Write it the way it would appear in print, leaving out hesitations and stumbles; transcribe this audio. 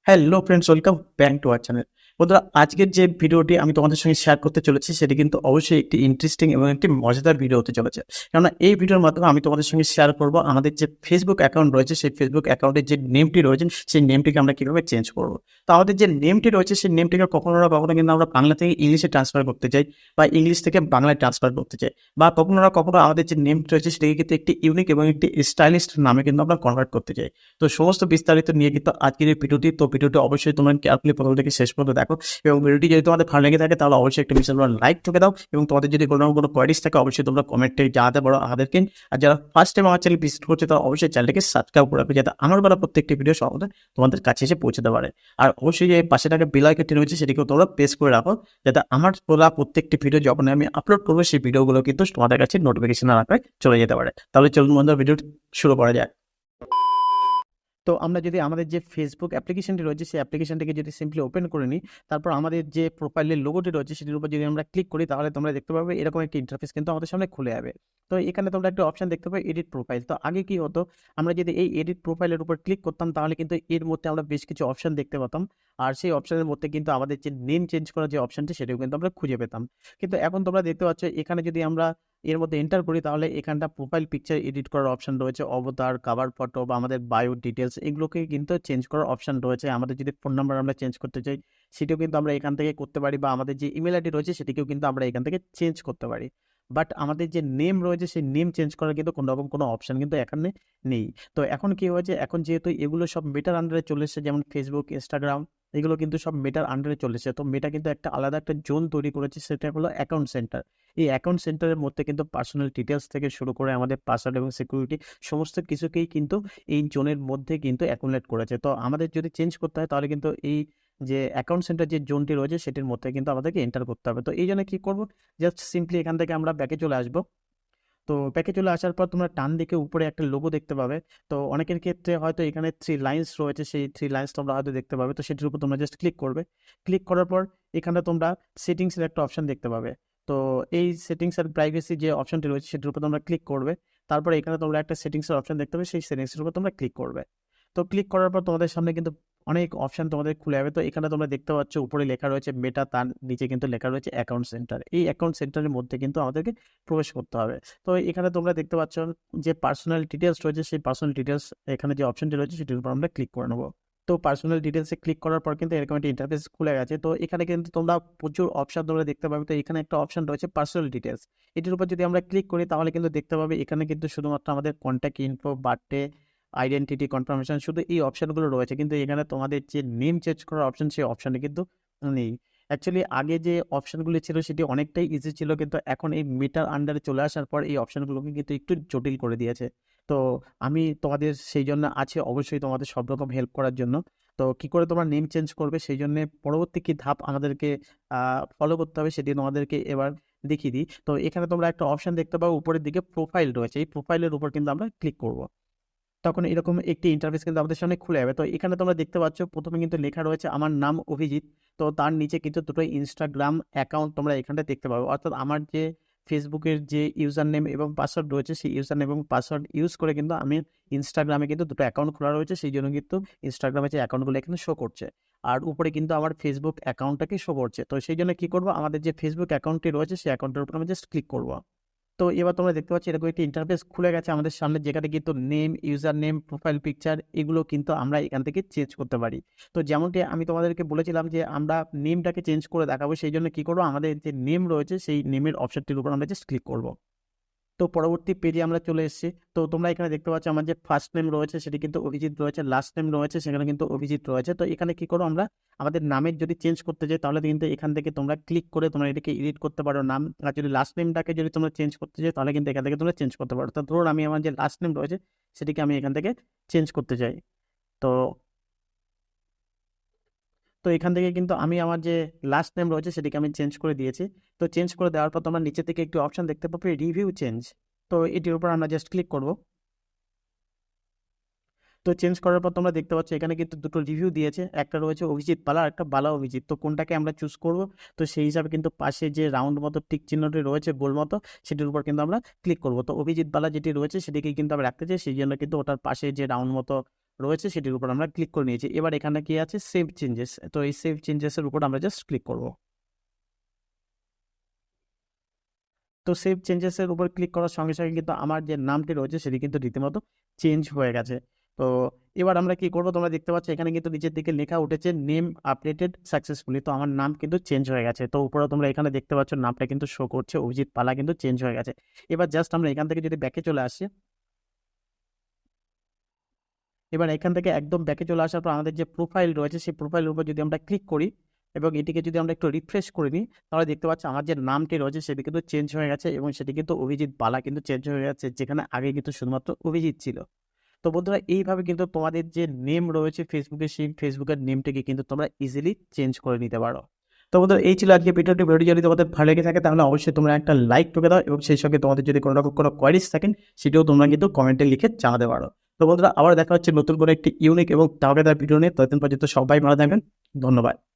Hello friends, welcome back to our channel. বন্ধুরা, আজকের যে ভিডিওটি আমি তোমাদের সঙ্গে শেয়ার করতে চলেছি সেটি কিন্তু অবশ্যই একটি ইন্টারেস্টিং এবং একটি মজাদার ভিডিও হতে চলেছে। কেননা এই ভিডিওর মাধ্যমে আমি তোমাদের সঙ্গে শেয়ার করব আমাদের যে ফেসবুক অ্যাকাউন্ট রয়েছে সেই ফেসবুক অ্যাকাউন্টের যে নেমটি রয়েছে সেই নেমটিকে আমরা কীভাবে চেঞ্জ করব। তো আমাদের যে নেমটি রয়েছে সেই নেমটিকে কখনো না কখনো কিন্তু আমরা বাংলা থেকে ইংলিশে ট্রান্সফার করতে চাই বা ইংলিশ থেকে বাংলায় ট্রান্সফার করতে চাই, বা কখনো না কখনো আমাদের যে নেমটি রয়েছে সেটাকে কিন্তু একটি ইউনিক এবং একটি স্টাইলিশ নামে কিন্তু আমরা কনভার্ট করতে চাই। তো সমস্ত বিস্তারিত নিয়ে কিন্তু আজকের এই ভিডিওটি। তো ভিডিওটি অবশ্যই তোমরা কেয়ারফুলি প্রথম থেকে শেষ পর্যন্ত দেখো, এবং ভিডিওটি যদি তোমাদের ভালো লেগে থাকে তাহলে অবশ্যই একটা বিশেষ লাইক ঠুকে দাও, এবং তোমাদের যদি কোনো কোয়ারিজ থাকে অবশ্যই তোমরা কমেন্টে জানাতে পারো আমাদেরকে। আর যারা ফার্স্ট টাইম আমার চ্যানেল ভিজিট করছে তারা অবশ্যই চ্যানেলটিকে সাবস্ক্রাইব করে রাখবে, যাতে আমার বেলা প্রত্যেকটি ভিডিও সহজে তোমাদের কাছে এসে পৌঁছতে পারে। আর অবশ্যই যে পাশে থাকা বেল আইকনটি রয়েছে সেটিকেও তোমরা প্রেস করে রাখো, যাতে আমার বলা প্রত্যেকটি ভিডিও যখন আমি আপলোড করবো সেই ভিডিওগুলো কিন্তু তোমাদের কাছে নোটিফিকেশন আকারে চলে যেতে পারে। তাহলে চলুন বন্ধুরা, ভিডিওটি শুরু করা যায়। তো আমরা যদি আমাদের যে ফেসবুক অ্যাপ্লিকেশনটি রয়েছে সেই অ্যাপ্লিকেশনটিকে যদি সিম্পলি ওপেন করে নিই, তারপর আমাদের যে প্রোফাইলের লোগোটি রয়েছে সেটির উপর যদি আমরা ক্লিক করি, তাহলে তোমরা দেখতে পাবে এরকম একটি ইন্টারফেস কিন্তু আমাদের সামনে খুলে যাবে। তো এখানে তোমরা একটা অপশন দেখতে পাবে, এডিট প্রোফাইল। তো আগে কি হতো, আমরা যদি এই এডিট প্রোফাইলের উপর ক্লিক করতাম তাহলে কিন্তু এর মধ্যে আমরা বেশ কিছু অপশন দেখতে পেতাম, আর সেই অপশনের মধ্যে কিন্তু আমাদের যে নেম চেঞ্জ করার যে অপশনটি সেটাও কিন্তু আমরা খুঁজে পেতাম। কিন্তু এখন তোমরা দেখতে পাচ্ছ এখানে যদি আমরা এর মধ্যে এন্টার করি, তাহলে এখানটা প্রোফাইল পিকচার এডিট করার অপশন রয়েছে, অবতার, কভার ফটো বা আমাদের বায়ো ডিটেলস এগুলোকে কিন্তু চেঞ্জ করার অপশন রয়েছে। আমাদের যদি ফোন নাম্বার আমরা চেঞ্জ করতে চাই সেটাও কিন্তু আমরা এখান থেকে করতে পারি, বা আমাদের যে ইমেল আইডি রয়েছে সেটিকেও কিন্তু আমরা এখান থেকে চেঞ্জ করতে পারি। বাট আমাদের যে নেম রয়েছে সেই নেম চেঞ্জ করার কিন্তু কোনো রকম কোনো অপশন কিন্তু এখানে নেই। তো এখন কি হয়েছে, এখন যেহেতু এগুলো সব মেটার আন্ডারে চলে এসেছে, যেমন ফেসবুক, ইনস্টাগ্রাম এগুলো কিন্তু সব মেটার আন্ডারে চলে এসেছে, তো মেটা কিন্তু একটা আলাদা একটা জোন তৈরি করেছে, সেটা হলো অ্যাকাউন্ট সেন্টার। এই অ্যাকাউন্ট সেন্টারের মধ্যে কিন্তু পার্সোনাল ডিটেলস থেকে শুরু করে আমাদের পাসওয়ার্ড এবং সিকিউরিটি সমস্ত কিছুকেই কিন্তু এই জোনের মধ্যে কিন্তু অ্যাকুমুলেট করেছে। তো আমাদের যদি চেঞ্জ করতে হয় তাহলে কিন্তু এই যে অ্যাকাউন্ট সেন্টার যে জোনটি রয়েছে সেটির মধ্যে কিন্তু আমাদেরকে এন্টার করতে হবে। তো এই জন্য কি করব, জাস্ট সিম্পলি এখান থেকে আমরা ব্যাকে চলে আসবো। তো ব্যাকে চলে আসার পর তোমরা ডান দিকে উপরে একটা লোগো দেখতে পাবে। তো অনেকের ক্ষেত্রে হয়তো এখানে 3 লাইনস রয়েছে, সেই 3 লাইনস তোমরা হয়তো দেখতে পাবে। তো সেটির উপর তোমরা জাস্ট ক্লিক করবে। ক্লিক করার পর এখানে তোমরা সেটিংসের একটা অপশন দেখতে পাবে। তো এই সেটিংস আর প্রাইভেসি যে অপশনটি রয়েছে সেটির উপর তোমরা ক্লিক করবে। তারপরে এখানে তোমরা একটা সেটিংসের অপশন দেখতে পাবে, সেই সেটিংসের উপর তোমরা ক্লিক করবে। তো ক্লিক করার পর তোমাদের সামনে কিন্তু অনেক অপশন তোমাদের খুলে যাবে। তো এখানে তোমরা দেখতে পাচ্ছ উপরে লেখা রয়েছে মেটা, তার নিচে কিন্তু লেখা রয়েছে অ্যাকাউন্ট সেন্টার। এই অ্যাকাউন্ট সেন্টারের মধ্যে কিন্তু আমাদেরকে প্রবেশ করতে হবে। তো এখানে তোমরা দেখতে পাচ্ছ যে পার্সোনাল ডিটেলস রয়েছে, সেই পার্সোনাল ডিটেলস এখানে যে অপশনটি রয়েছে সেটির উপর আমরা ক্লিক করে নেবো। তো পার্সোনাল ডিটেলসে ক্লিক করার পর কিন্তু এরকম একটা ইন্টারফেস খুলে গেছে। তো এখানে কিন্তু তোমরা প্রচুর অপশন তোমরা দেখতে পাবে। তো এখানে একটা অপশন রয়েছে পার্সোনাল ডিটেলস, এটির উপর যদি আমরা ক্লিক করি তাহলে কিন্তু দেখতে পাবে এখানে কিন্তু শুধুমাত্র আমাদের contact info, birthday, identity confirmation, শুধু এই অপশনগুলো রয়েছে, কিন্তু এখানে তোমাদের যে নেম চেঞ্জ করার অপশন সেই অপশনে কিন্তু নেই। অ্যাকচুয়ালি আগে যে অপশনগুলি ছিল সেটি অনেকটাই ইজি ছিল, কিন্তু এখন এই মিটার আন্ডারে চলে আসার পর এই অপশনগুলোকে কিন্তু একটু জটিল করে দিয়েছে। তো আমি তোমাদের সেই জন্য আছে অবশ্যই তোমাদের সব রকম হেল্প করার জন্য। তো কি করে তোমরা নেম চেঞ্জ করবে সেই জন্য পরবর্তী কি ধাপ আমাদেরকে ফলো করতে হবে সেটি তোমাদেরকে এবার দেখিয়ে দিই। তো এখানে তোমরা একটা অপশন দেখতে পাবো উপরের দিকে প্রোফাইল রয়েছে, এই প্রোফাইলের উপর কিন্তু আমরা ক্লিক করব। তখন এরকম একটি ইন্টারফেস কিন্তু আমাদের সামনে খুলে যাবে। তো এখানে তোমরা দেখতে পাচ্ছ প্রথমে কিন্তু লেখা রয়েছে আমার নাম অভিজিৎ। তো তার নিচে কিন্তু দুটো ইনস্টাগ্রাম অ্যাকাউন্ট তোমরা এখানটা দেখতে পাবে, অর্থাৎ আমার যে ফেসবুকের যে ইউজার নেম এবং পাসওয়ার্ড রয়েছে সেই ইউজার নেম এবং পাসওয়ার্ড ইউজ করে কিন্তু আমি ইনস্টাগ্রামে কিন্তু দুটো অ্যাকাউন্ট খোলা রয়েছে, সেই জন্য কিন্তু ইনস্টাগ্রামে যে অ্যাকাউন্টগুলো এখানে শো করছে, আর উপরে কিন্তু আমার ফেসবুক অ্যাকাউন্টটাকে শো করছে। তো সেই জন্য কি করবো, আমাদের যে ফেসবুক অ্যাকাউন্টটি রয়েছে সেই অ্যাকাউন্টের উপর আমি জাস্ট ক্লিক করবো। তো এবার তোমরা দেখতে পাচ্ছ এরকম একটি ইন্টারফেস খুলে গেছে আমাদের সামনে, যেখানে কিন্তু name, user name, profile picture এগুলো কিন্তু আমরা এখান থেকে চেঞ্জ করতে পারি। তো যেমনটি আমি তোমাদেরকে বলেছিলাম যে আমরা নেমটাকে চেঞ্জ করে দেখাবো, সেই জন্য কি করবো, আমাদের যে নেম রয়েছে সেই নেমের অপশনটির উপর আমরা জাস্ট ক্লিক করবো। তো পরবর্তী পেজে আমরা চলে এসেছি। তো তোমরা এখানে দেখতে পাচ্ছ আমার যে ফার্স্ট নেম রয়েছে সেটি কিন্তু অভিজিৎ রয়েছে, লাস্ট নেম রয়েছে সেখানে কিন্তু অভিজিৎ রয়েছে। তো এখানে কি করো, আমরা আমাদের নামের যদি চেঞ্জ করতে চাই তাহলে কিন্তু এখান থেকে তোমরা ক্লিক করে তোমরা এটাকে এডিট করতে পারো নাম, আর যদি লাস্ট নেমটাকে যদি তোমরা চেঞ্জ করতে চাই তাহলে কিন্তু এখান থেকে তোমরা চেঞ্জ করতে পারো। তো ধরুন আমি আমার যে লাস্ট নেম রয়েছে সেটিকে আমি এখান থেকে চেঞ্জ করতে চাই। তো তো এখান থেকে কিন্তু আমি আমার যে লাস্ট নেম রয়েছে সেটিকে আমি চেঞ্জ করে দিয়েছি। তো চেঞ্জ করে দেওয়ার পর তোমরা নিচে থেকে একটি অপশন দেখতে পাবে রিভিউ চেঞ্জ। তো এটির উপর আমরা জাস্ট ক্লিক করব। তো চেঞ্জ করার পর তোমরা দেখতে পাচ্ছ এখানে কিন্তু দুটো রিভিউ দিয়েছে, একটা রয়েছে অভিজিৎ বালা আর একটা বালা অভিজিৎ। তো কোনটাকে আমরা চুজ করব, তো সেই হিসাবে কিন্তু পাশে যে রাউন্ড মতো টিক চিহ্নটি রয়েছে গোল মতো সেটির উপর কিন্তু আমরা ক্লিক করব। তো অভিজিৎ বালা যেটি রয়েছে সেটিকে কিন্তু আমরা রাখতে চাই, সেই জন্য কিন্তু ওটার পাশে যে রাউন্ড মতো রয়েছে সেটির উপর আমরা ক্লিক করে নিয়েছি। এবার এখানে কি আছে, সেভ চেঞ্জেস। তো এই সেভ চেঞ্জেসের উপর আমরা জাস্ট ক্লিক করব। তো সেভ চেঞ্জেসের উপর ক্লিক করার সঙ্গে সঙ্গে কিন্তু আমার যে নামটি রয়েছে সেটি কিন্তু রীতিমতো চেঞ্জ হয়ে গেছে। তো এবার আমরা কি করব, তোমরা দেখতে পাচ্ছ এখানে কিন্তু নিচের দিকে লেখা উঠেছে নেম আপডেটেড সাকসেসফুলি। তো আমার নাম কিন্তু চেঞ্জ হয়ে গেছে। তো উপরে তোমরা এখানে দেখতে পাচ্ছ নামটা কিন্তু শো করছে, অভিজিৎ পালা কিন্তু চেঞ্জ হয়ে গেছে। এবার জাস্ট আমরা এখান থেকে যদি ব্যাকে চলে আসি, এবার এখান থেকে একদম ব্যাকে চলে আসার পর আমাদের যে প্রোফাইল রয়েছে সেই প্রোফাইলের উপর যদি আমরা ক্লিক করি এবং এটিকে যদি আমরা একটু রিফ্রেশ করে নিই, তাহলে দেখতে পাচ্ছি আমার যে নামটি রয়েছে সেটি কিন্তু চেঞ্জ হয়ে গেছে এবং সেটি কিন্তু অভিজিৎ বালা কিন্তু চেঞ্জ হয়ে গেছে, যেখানে আগে কিন্তু শুধুমাত্র অভিজিৎ ছিল। তো বন্ধুরা, এইভাবে কিন্তু তোমাদের যে নেম রয়েছে ফেসবুকে, সেই ফেসবুকের নেমটিকে কিন্তু তোমরা ইজিলি চেঞ্জ করে নিতে পারো। তো বন্ধুরা, এই ছিল আজকে ভিডিওটি যদি তোমাদের ভালো লেগে থাকে তাহলে অবশ্যই তোমরা একটা লাইক ঠুকে দাও এবং সেই সঙ্গে তোমাদের যদি কোনো রকম কোনো কোয়ারিজ থাকেন সেটিও তোমরা কিন্তু কমেন্টে লিখে জানাতে পারো। তো বন্ধুরা, আবার দেখা হচ্ছে নতুন করে একটি ইউনিক এবং দাওয়াদার ভিডিও নিয়ে। ততদিন পর্যন্ত সবাই ভালো থাকবেন। ধন্যবাদ।